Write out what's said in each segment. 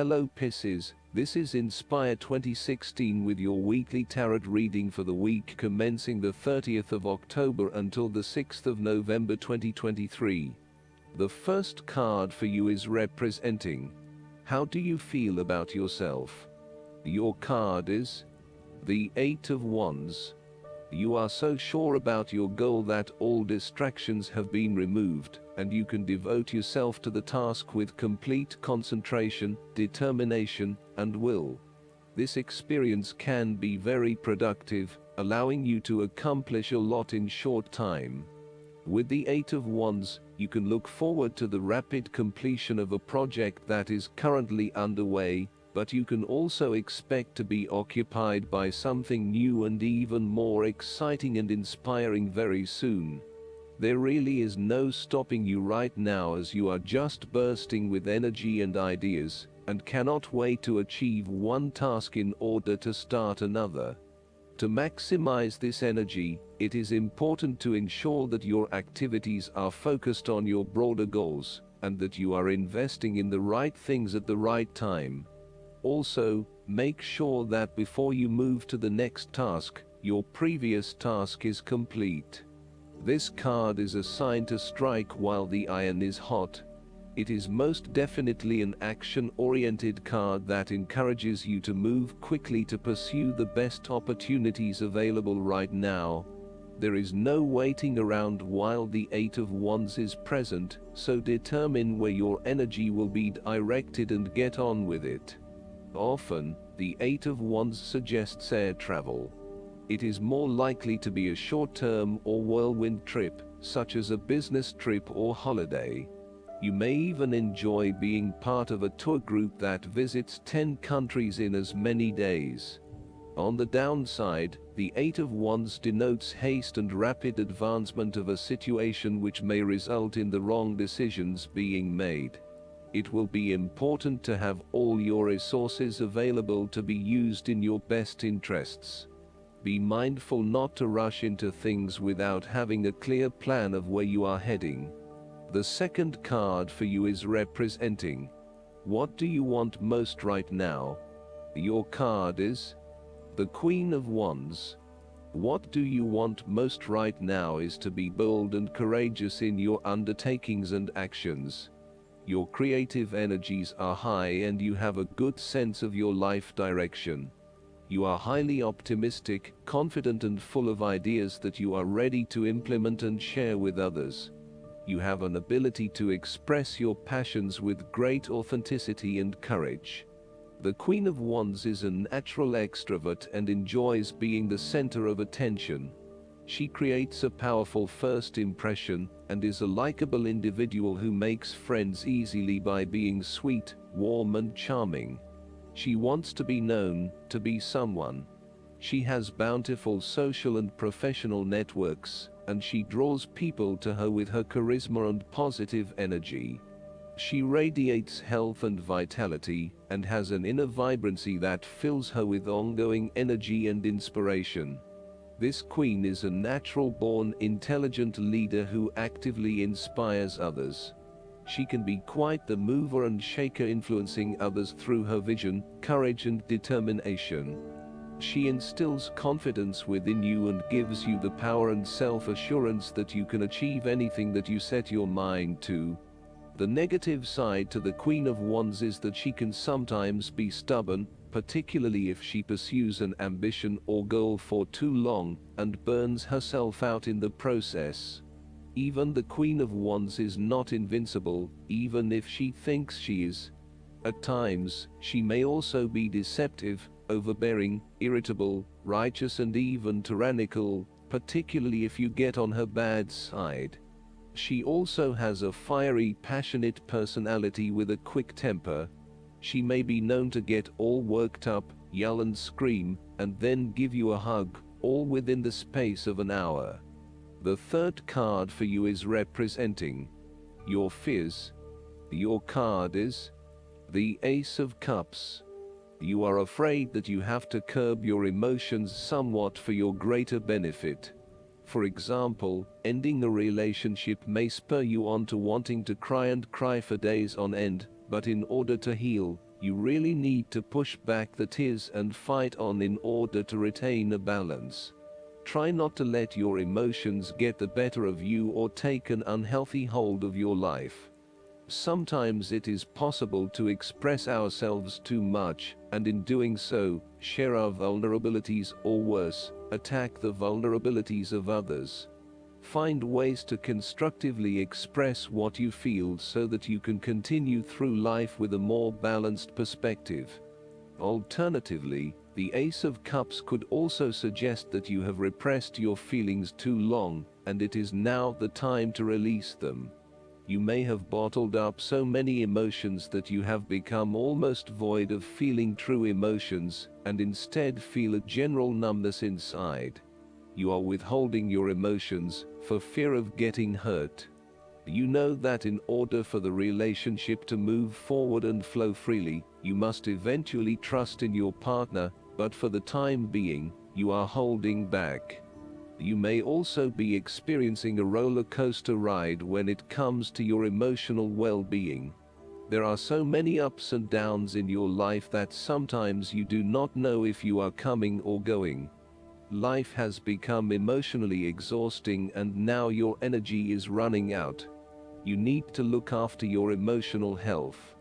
Hello Pisces, this is Inspire 2016 with your weekly tarot reading for the week commencing the 30th of October until the 6th of November 2023. The first card for you is representing: how do you feel about yourself? Your card is the 8 of Wands. You are so sure about your goal that all distractions have been removed, and you can devote yourself to the task with complete concentration, determination, and will. This experience can be very productive, allowing you to accomplish a lot in short time. With the 8 of Wands, you can look forward to the rapid completion of a project that is currently underway, but you can also expect to be occupied by something new and even more exciting and inspiring very soon. There really is no stopping you right now, as you are just bursting with energy and ideas, and cannot wait to achieve one task in order to start another. To maximize this energy, it is important to ensure that your activities are focused on your broader goals, and that you are investing in the right things at the right time. Also, make sure that before you move to the next task, your previous task is complete. This card is a sign to strike while the iron is hot. It is most definitely an action-oriented card that encourages you to move quickly to pursue the best opportunities available right now. There is no waiting around while the 8 of Wands is present, so determine where your energy will be directed and get on with it. Often, the 8 of Wands suggests air travel. It is more likely to be a short-term or whirlwind trip, such as a business trip or holiday. You may even enjoy being part of a tour group that visits 10 countries in as many days. On the downside, the 8 of Wands denotes haste and rapid advancement of a situation, which may result in the wrong decisions being made. It will be important to have all your resources available to be used in your best interests. Be mindful not to rush into things without having a clear plan of where you are heading. The second card for you is representing: what do you want most right now? Your card is the Queen of Wands. What do you want most right now is to be bold and courageous in your undertakings and actions. Your creative energies are high and you have a good sense of your life direction. You are highly optimistic, confident and full of ideas that you are ready to implement and share with others. You have an ability to express your passions with great authenticity and courage. The Queen of Wands is a natural extrovert and enjoys being the center of attention. She creates a powerful first impression and is a likable individual who makes friends easily by being sweet, warm and charming. She wants to be known, to be someone. She has bountiful social and professional networks, and she draws people to her with her charisma and positive energy. She radiates health and vitality, and has an inner vibrancy that fills her with ongoing energy and inspiration. This queen is a natural-born, intelligent leader who actively inspires others. She can be quite the mover and shaker, influencing others through her vision, courage and determination. She instills confidence within you and gives you the power and self-assurance that you can achieve anything that you set your mind to. The negative side to the Queen of Wands is that she can sometimes be stubborn, particularly if she pursues an ambition or goal for too long, and burns herself out in the process. Even the Queen of Wands is not invincible, even if she thinks she is. At times, she may also be deceptive, overbearing, irritable, righteous and even tyrannical, particularly if you get on her bad side. She also has a fiery, passionate personality with a quick temper. She may be known to get all worked up, yell and scream, and then give you a hug, all within the space of an hour. The third card for you is representing your fears. Your card is the Ace of Cups. You are afraid that you have to curb your emotions somewhat for your greater benefit. For example, ending a relationship may spur you on to wanting to cry and cry for days on end, but in order to heal, You really need to push back the tears and fight on in order to retain a balance. Try not to let your emotions get the better of you or take an unhealthy hold of your life. Sometimes it is possible to express ourselves too much, and in doing so, share our vulnerabilities or worse, attack the vulnerabilities of others. Find ways to constructively express what you feel so that you can continue through life with a more balanced perspective. Alternatively, the Ace of Cups could also suggest that you have repressed your feelings too long, and it is now the time to release them. You may have bottled up so many emotions that you have become almost void of feeling true emotions, and instead feel a general numbness inside. You are withholding your emotions for fear of getting hurt. You know that in order for the relationship to move forward and flow freely, you must eventually trust in your partner, but for the time being, you are holding back. You may also be experiencing a roller coaster ride when it comes to your emotional well-being. There are so many ups and downs in your life that sometimes you do not know if you are coming or going. Life has become emotionally exhausting and now your energy is running out. You need to look after your emotional health.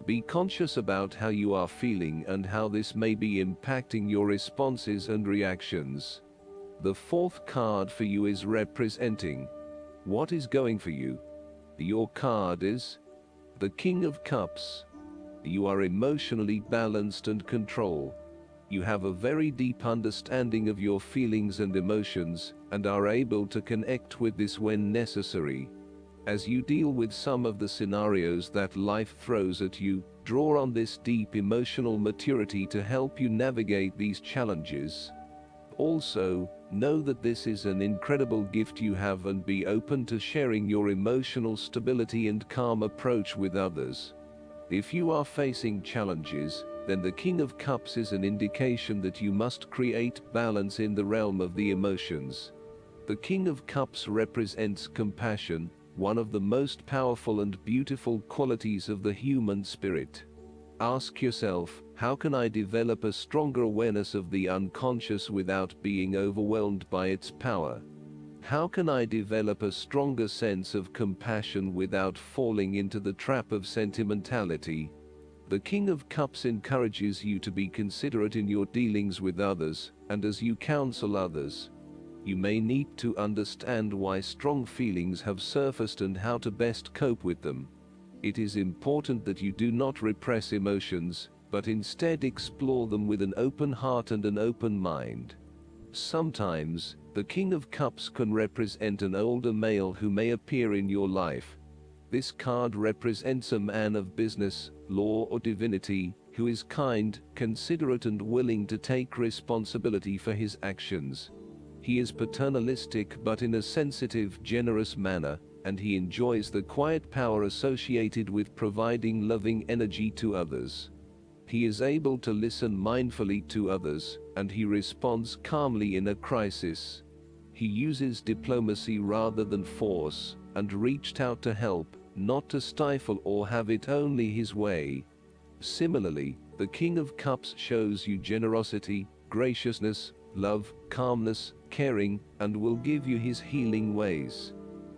Be conscious about how you are feeling and how this may be impacting your responses and reactions. The fourth card for you is representing what is going for you. Your card is the King of Cups. You are emotionally balanced and control. You have a very deep understanding of your feelings and emotions, and are able to connect with this when necessary. As you deal with some of the scenarios that life throws at you, draw on this deep emotional maturity to help you navigate these challenges. Also, know that this is an incredible gift you have and be open to sharing your emotional stability and calm approach with others. If you are facing challenges, then the King of Cups is an indication that you must create balance in the realm of the emotions. The King of Cups represents compassion, one of the most powerful and beautiful qualities of the human spirit. Ask yourself, how can I develop a stronger awareness of the unconscious without being overwhelmed by its power? How can I develop a stronger sense of compassion without falling into the trap of sentimentality? The King of Cups encourages you to be considerate in your dealings with others, and as you counsel others. You may need to understand why strong feelings have surfaced and how to best cope with them. It is important that you do not repress emotions, but instead explore them with an open heart and an open mind. Sometimes, the King of Cups can represent an older male who may appear in your life. This card represents a man of business, law or divinity, who is kind, considerate and willing to take responsibility for his actions. He is paternalistic but in a sensitive, generous manner, and he enjoys the quiet power associated with providing loving energy to others. He is able to listen mindfully to others, and he responds calmly in a crisis. He uses diplomacy rather than force, and reached out to help, not to stifle or have it only his way. Similarly, the King of Cups shows you generosity, graciousness, love, calmness, caring, and will give you his healing ways.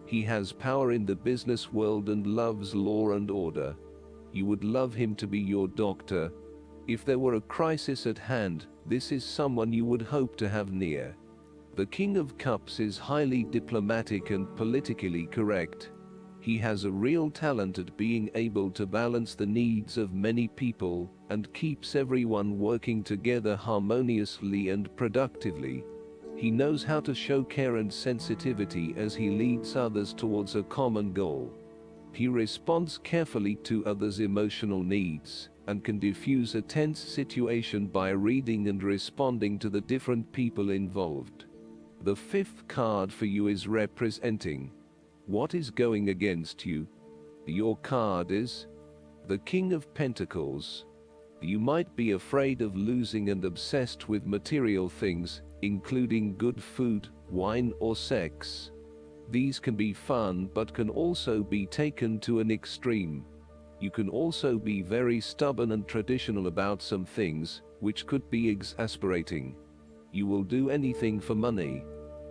He has power in the business world and loves law and order. You would love him to be your doctor. If there were a crisis at hand, this is someone you would hope to have near. The King of Cups is highly diplomatic and politically correct. He has a real talent at being able to balance the needs of many people, and keeps everyone working together harmoniously and productively. He knows how to show care and sensitivity as he leads others towards a common goal. He responds carefully to others' emotional needs, and can diffuse a tense situation by reading and responding to the different people involved. The fifth card for you is representing what is going against you. Your card is the King of Pentacles. You might be afraid of losing and obsessed with material things, including good food, wine or sex. These can be fun but can also be taken to an extreme. You can also be very stubborn and traditional about some things, which could be exasperating. You will do anything for money.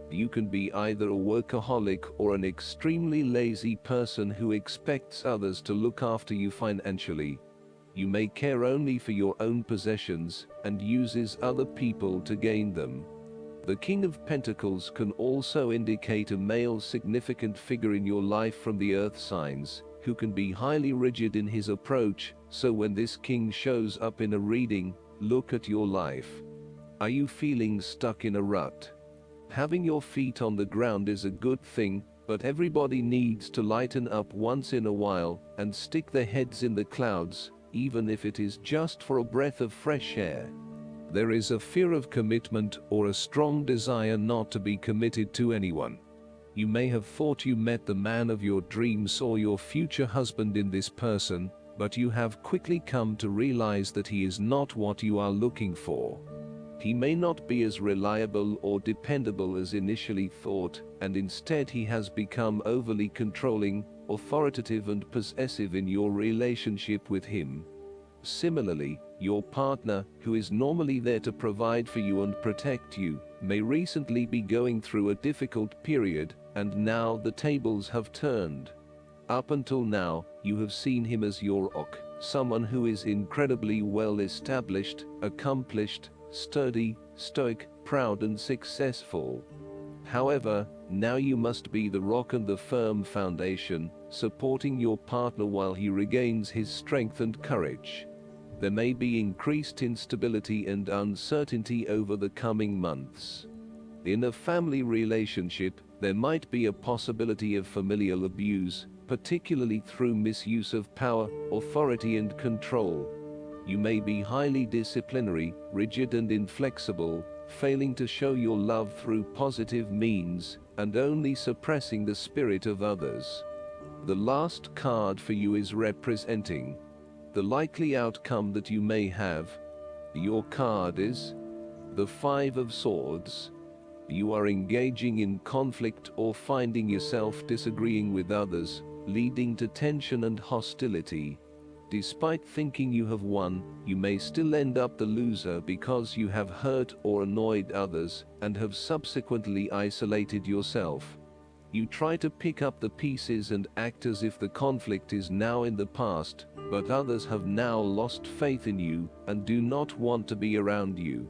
You can be either a workaholic or an extremely lazy person who expects others to look after you financially. You may care only for your own possessions and uses other people to gain them. The King of Pentacles can also indicate a male significant figure in your life from the earth signs, who can be highly rigid in his approach, so when this king shows up in a reading, look at your life. Are you feeling stuck in a rut? Having your feet on the ground is a good thing, but everybody needs to lighten up once in a while and stick their heads in the clouds, even if it is just for a breath of fresh air. There is a fear of commitment or a strong desire not to be committed to anyone. You may have thought you met the man of your dreams or your future husband in this person, but you have quickly come to realize that he is not what you are looking for. He may not be as reliable or dependable as initially thought, and instead he has become overly controlling, authoritative and possessive in your relationship with him. Similarly, your partner, who is normally there to provide for you and protect you, may recently be going through a difficult period, and now the tables have turned. Up until now, you have seen him as your rock, someone who is incredibly well established, accomplished, sturdy, stoic, proud and successful. However, now you must be the rock and the firm foundation, supporting your partner while he regains his strength and courage. There may be increased instability and uncertainty over the coming months. In a family relationship, there might be a possibility of familial abuse, particularly through misuse of power, authority and control. You may be highly disciplinary, rigid and inflexible, failing to show your love through positive means, and only suppressing the spirit of others. The last card for you is representing the likely outcome that you may have. Your card is the Five of Swords. You are engaging in conflict or finding yourself disagreeing with others, leading to tension and hostility. Despite thinking you have won, you may still end up the loser because you have hurt or annoyed others and have subsequently isolated yourself. You try to pick up the pieces and act as if the conflict is now in the past, but others have now lost faith in you and do not want to be around you.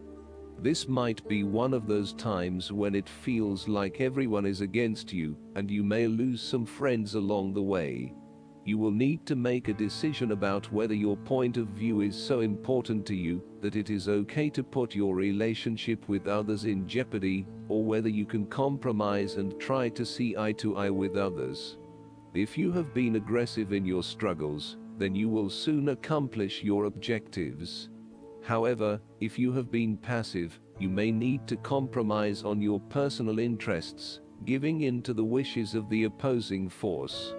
This might be one of those times when it feels like everyone is against you, and you may lose some friends along the way. You will need to make a decision about whether your point of view is so important to you that it is okay to put your relationship with others in jeopardy, or whether you can compromise and try to see eye to eye with others. If you have been aggressive in your struggles, then you will soon accomplish your objectives. However, if you have been passive, you may need to compromise on your personal interests, giving in to the wishes of the opposing force.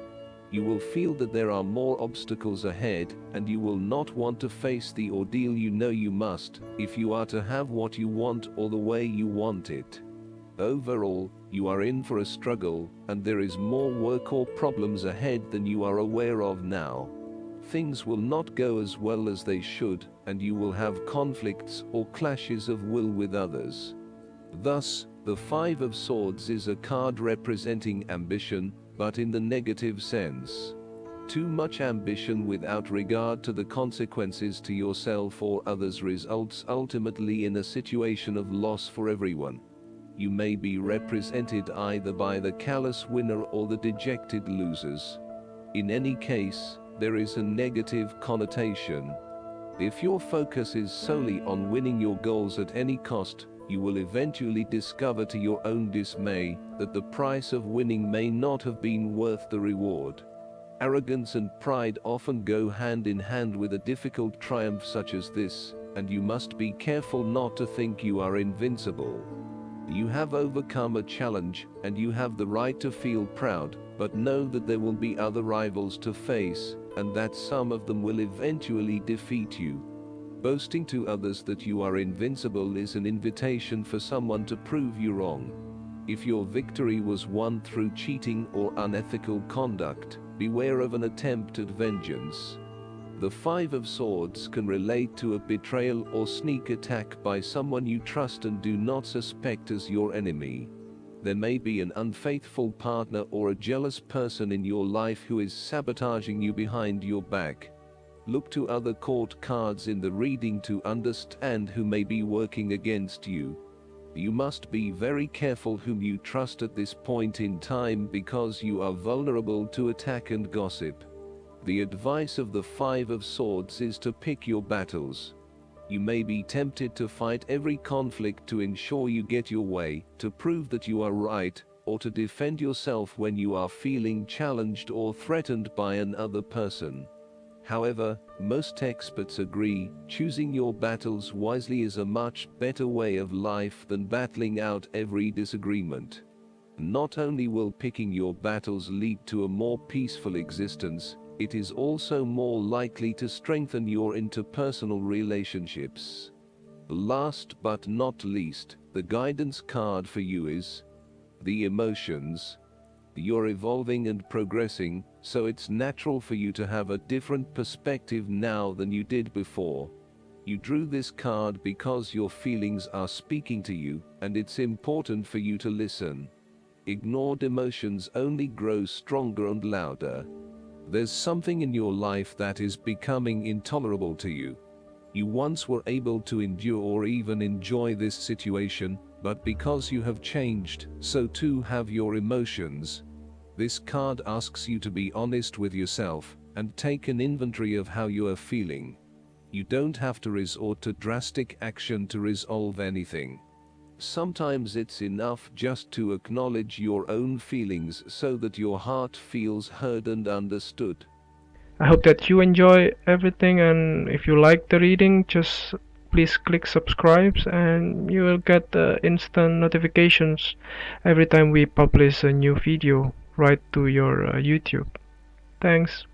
You will feel that there are more obstacles ahead, and you will not want to face the ordeal you know you must, if you are to have what you want or the way you want it. Overall, you are in for a struggle, and there is more work or problems ahead than you are aware of now. Things will not go as well as they should, and you will have conflicts or clashes of will with others. Thus, the Five of Swords is a card representing ambition, but in the negative sense. Too much ambition without regard to the consequences to yourself or others results ultimately in a situation of loss for everyone. You may be represented either by the callous winner or the dejected losers. In any case, there is a negative connotation. If your focus is solely on winning your goals at any cost, you will eventually discover to your own dismay that the price of winning may not have been worth the reward. Arrogance and pride often go hand in hand with a difficult triumph such as this, and you must be careful not to think you are invincible. You have overcome a challenge, and you have the right to feel proud, but know that there will be other rivals to face, and that some of them will eventually defeat you. Boasting to others that you are invincible is an invitation for someone to prove you wrong. If your victory was won through cheating or unethical conduct, beware of an attempt at vengeance. The Five of Swords can relate to a betrayal or sneak attack by someone you trust and do not suspect as your enemy. There may be an unfaithful partner or a jealous person in your life who is sabotaging you behind your back. Look to other court cards in the reading to understand who may be working against you. You must be very careful whom you trust at this point in time because you are vulnerable to attack and gossip. The advice of the Five of Swords is to pick your battles. You may be tempted to fight every conflict to ensure you get your way, to prove that you are right, or to defend yourself when you are feeling challenged or threatened by another person. However, most experts agree, choosing your battles wisely is a much better way of life than battling out every disagreement. Not only will picking your battles lead to a more peaceful existence, it is also more likely to strengthen your interpersonal relationships. Last but not least, the guidance card for you is the emotions. You're evolving and progressing, so it's natural for you to have a different perspective now than you did before. You drew this card because your feelings are speaking to you, and it's important for you to listen. Ignored emotions only grow stronger and louder. There's something in your life that is becoming intolerable to you. You once were able to endure or even enjoy this situation, but because you have changed, so too have your emotions. This card asks you to be honest with yourself and take an inventory of how you are feeling. You don't have to resort to drastic action to resolve anything. Sometimes it's enough just to acknowledge your own feelings so that your heart feels heard and understood. I hope that you enjoy everything, and if you like the reading, just please click subscribe and you will get instant notifications every time we publish a new video right to your YouTube. Thanks.